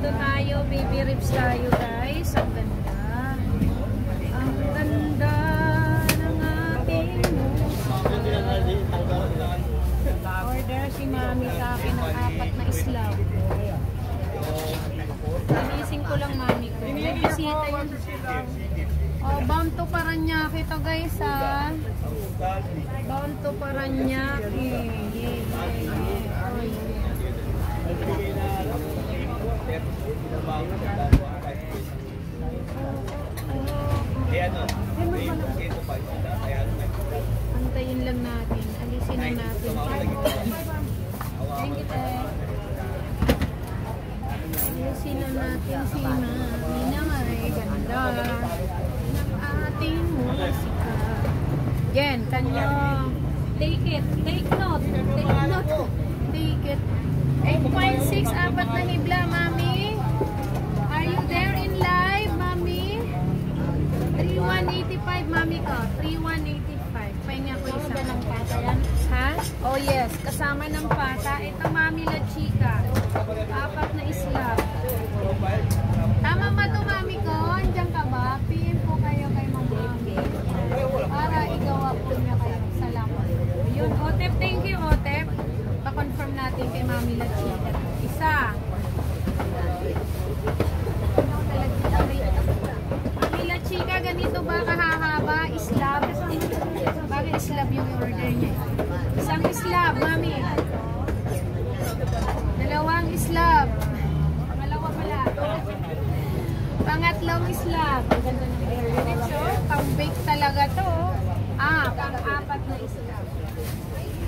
Dito tayo, baby ribs tayo guys. Ang ganda. Ang ganda ng ating order si mami sa akin ng 4 na islaw. Alising ko lang mami ko. May bisita yun. Oh, bound to Paranaque ito guys ha. Bound to Paranaque. Antayin lang natin. Alisin na natin. Thank you, alisin na natin si mami na may ganda ng ating musika. Jen, kanyo take it. Take note. Take note. Take it. 8.6, 4 na hibla, mami. Are you there in live, mami? 3,185, mami ko. 3,185. Pahinga ko isa. Ng pata yan? Ha? Oh yes, kasama ng pata. Ito, mami, la chica. 4 na isla. Tama ba ito, mami ko? Andiyan ka ba? PM po kayo kay mami. Para igawa po niya kayo. Salamat. Yun, Otep, thank you, Otep. Pa-confirm natin kay mami la chica. Isa. Mami la chica, ganito ba kahahaba? Islab. Bakit islab yung order niya? Isang islab, mami. 2 islab. Pangalawa pala. Pangatlong islab. Pang-bake talaga to. Pang-4 na islab.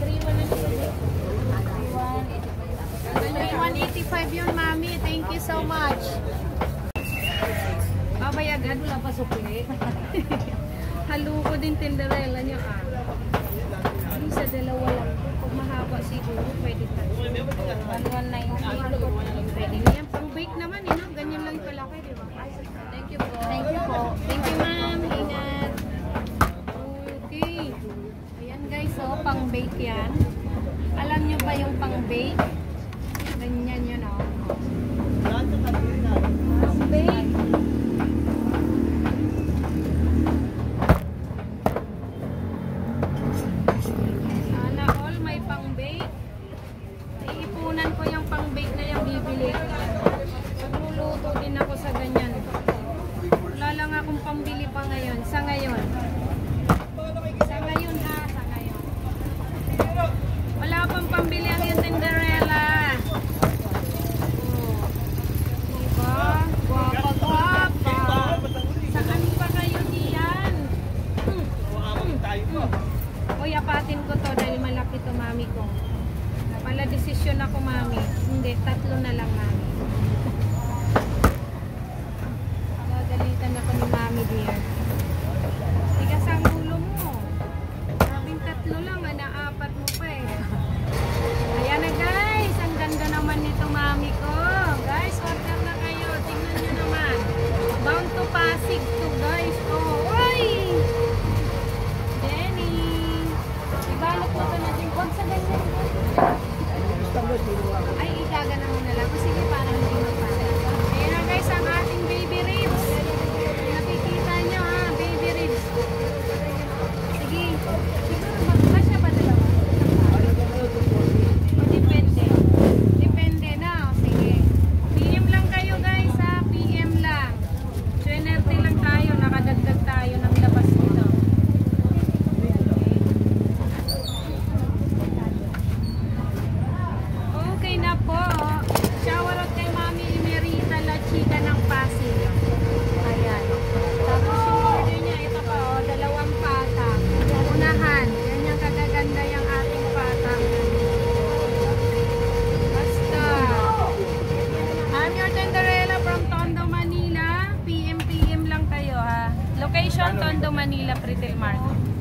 3,185 yun, mami. Thank you so much. Babayagan, wala pa supli. Haluko din tinderella nyo, Hindi sa 2 lang. Pag mahaba siguro, pwede pa. 1,190. Pwede niyan. Pang-bake naman, no? Ganyan lang palaki, di ba? Thank you po. Thank you po. Thank you, ma'am. Ingat. Okay. Ayan, guys, pang-bake yan. Alam nyo ba yung pang-bake? Ganyan yun, Pang-bake. Sana all may pang-bake. Iipunan ko yung pang-bake na yung bibili. Magluluto din ako sa ganyan. Wala lang akong pambili pa ngayon. Sa ngayon. Sa ngayon, Sa ngayon. Wala pang pambili ang yung Tinderella. Diba? Guwapa-guwapa. Saan pa kayo diyan? Uy, apatin ko to dahil malaki to, mami ko. Pala desisyon ako, mami. Hindi, 3 na lang, mami. Gagalitan ako ni mami, dear. Tigas ang ulo mo. Sabing 3 lang, na 4 mo pa Ayan na, guys. Ang ganda naman nito, mami ko. Guys, order na kayo. Tingnan nyo naman. Bound to Pasig to, guys. Uy! Jenny! Ibalot mo to natin. Huwag sa ganyan. Ay, igagana mo na lang. Sige, parang hindi magpala. Ayan na, guys, ang ating baby ribs. Nakikita nyo, baby ribs. Sige. Siguro magkasya ba 2? Depende. Depende na. Sige. PM lang kayo, guys, PM lang. Swerte lang tayo. Nakadagdag tayo ng labas nito. Okay na po. Shoutout kay Mami Emerita La Chica ng Pasig. Ayan. Tapos yung order niya, ito pa, 2 pata. Unahan. Ganyan kagaganda yung ating pata. Basta. I'm your Tinderella from Tondo, Manila. PM lang kayo, Location, Tondo, Manila, Pretil Market.